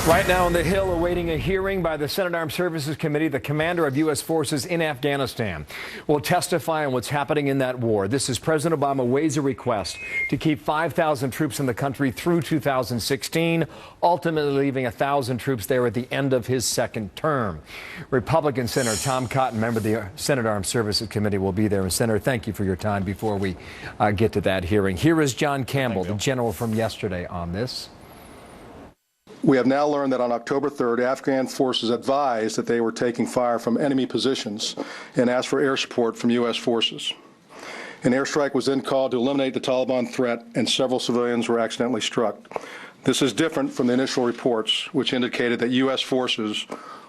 Right now on the Hill, awaiting a hearing by the Senate Armed Services Committee, the commander of U.S. forces in Afghanistan will testify on what's happening in that war. This is President Obama weighs a request to keep 5,000 troops in the country through 2016, ultimately leaving 1,000 troops there at the end of his second term. Republican Senator Tom Cotton, member of the Senate Armed Services Committee, will be there. And Senator, thank you for your time before we get to that hearing. Here is John Campbell, the general from yesterday, on this. We have now learned that on October 3rd, Afghan forces advised that they were taking fire from enemy positions and asked for air support from U.S. forces. An airstrike was then called to eliminate the Taliban threat, and several civilians were accidentally struck. This is different from the initial reports, which indicated that U.S. forces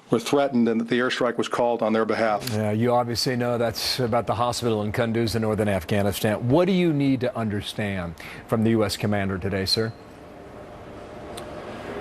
were threatened and that the airstrike was called on their behalf. Yeah, you obviously know that's about the hospital in Kunduz in northern Afghanistan. What do you need to understand from the U.S. commander today, sir?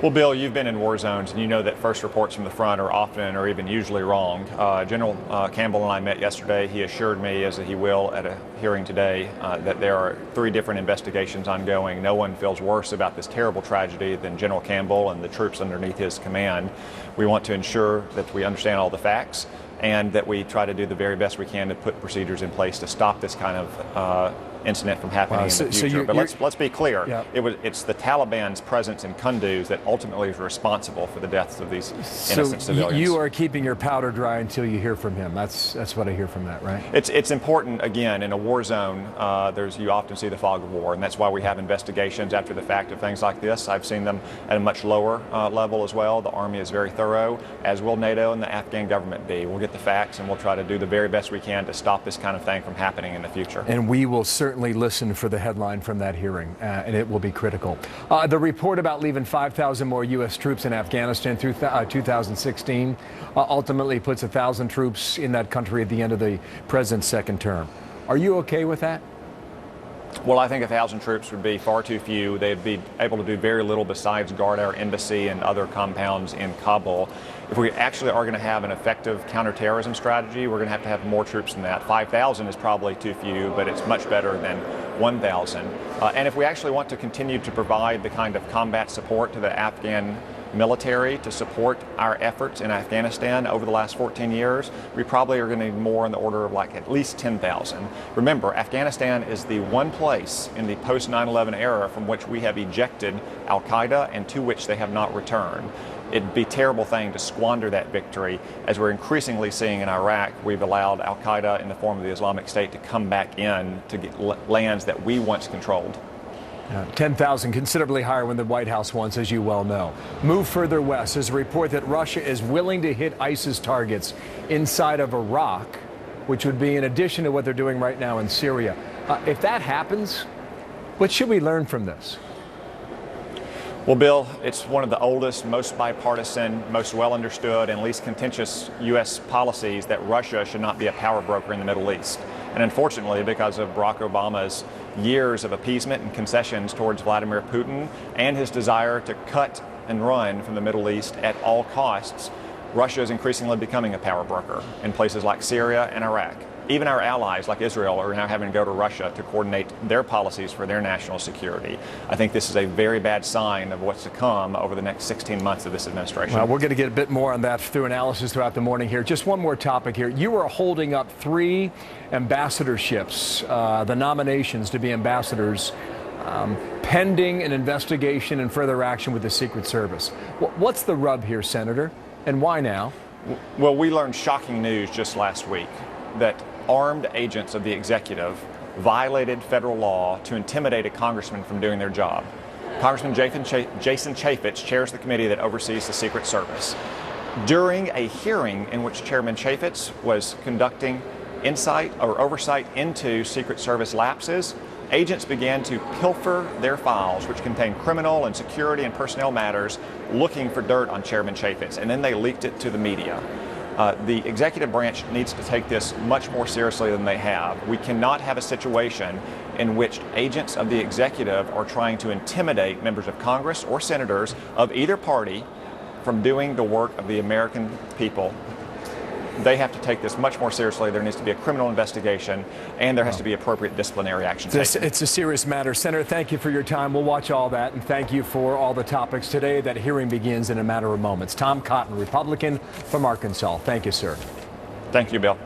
Well, Bill, you've been in war zones, and you know that first reports from the front are often or even usually wrong. General Campbell and I met yesterday. He assured me, as he will at a hearing today, that there are 3 different investigations ongoing. No one feels worse about this terrible tragedy than General Campbell and the troops underneath his command. We want to ensure that we understand all the facts and that we try to do the very best we can to put procedures in place to stop this kind of incident from happening in the future. But let's be clear. Yeah. It's the Taliban's presence in Kunduz that ultimately is responsible for the deaths of these innocent civilians. You are keeping your powder dry until you hear from him. That's what I hear from that, right? It's important, again, in a war zone, you often see the fog of war, and that's why we have investigations after the fact of things like this. I've seen them at a much lower level as well. The Army is very thorough, as will NATO and the Afghan government be. We'll get the facts, and we'll try to do the very best we can to stop this kind of thing from happening in the future. And we will certainly listen for the headline from that hearing, and it will be critical. The report about leaving 5,000 more U.S. troops in Afghanistan through 2016 ultimately puts 1,000 troops in that country at the end of the president's second term. Are you okay with that? Well, I think 1,000 troops would be far too few. They'd be able to do very little besides guard our embassy and other compounds in Kabul. If we actually are going to have an effective counterterrorism strategy, we're going to have more troops than that. 5,000 is probably too few, but it's much better than 1,000. And if we actually want to continue to provide the kind of combat support to the Afghan military to support our efforts in Afghanistan over the last 14 years, we probably are going to need more in the order of like at least 10,000. Remember, Afghanistan is the one place in the post 9/11 era from which we have ejected al-Qaeda and to which they have not returned. It'd be a terrible thing to squander that victory. As we're increasingly seeing in Iraq, we've allowed al-Qaeda in the form of the Islamic State to come back in to get lands that we once controlled. 10,000, considerably higher than the White House wants, as you well know. Move further west. There's a report that Russia is willing to hit ISIS targets inside of Iraq, which would be in addition to what they're doing right now in Syria. If that happens, what should we learn from this? Well, Bill, it's one of the oldest, most bipartisan, most well understood, and least contentious U.S. policies that Russia should not be a power broker in the Middle East. And unfortunately, because of Barack Obama's years of appeasement and concessions towards Vladimir Putin and his desire to cut and run from the Middle East at all costs, Russia is increasingly becoming a power broker in places like Syria and Iraq. Even our allies like Israel are now having to go to Russia to coordinate their policies for their national security. I think this is a very bad sign of what's to come over the next 16 months of this administration. Well, we're going to get a bit more on that through analysis throughout the morning here. Just one more topic here. You are holding up 3 ambassadorships, the nominations to be ambassadors, pending an investigation and further action with the Secret Service. What's the rub here, Senator, and why now? Well, we learned shocking news just last week that armed agents of the executive violated federal law to intimidate a congressman from doing their job. Congressman Jason Chaffetz chairs the committee that oversees the Secret Service. During a hearing in which Chairman Chaffetz was conducting oversight into Secret Service lapses, agents began to pilfer their files, which contained criminal and security and personnel matters, looking for dirt on Chairman Chaffetz, and then they leaked it to the media. The executive branch needs to take this much more seriously than they have. We cannot have a situation in which agents of the executive are trying to intimidate members of Congress or senators of either party from doing the work of the American people. they have to take this much more seriously. There needs to be a criminal investigation, and there has to be appropriate disciplinary action taken. It's a serious matter. Senator, thank you for your time. We'll watch all that, and thank you for all the topics today. That hearing begins in a matter of moments. Tom Cotton, Republican from Arkansas. Thank you, sir. Thank you, Bill.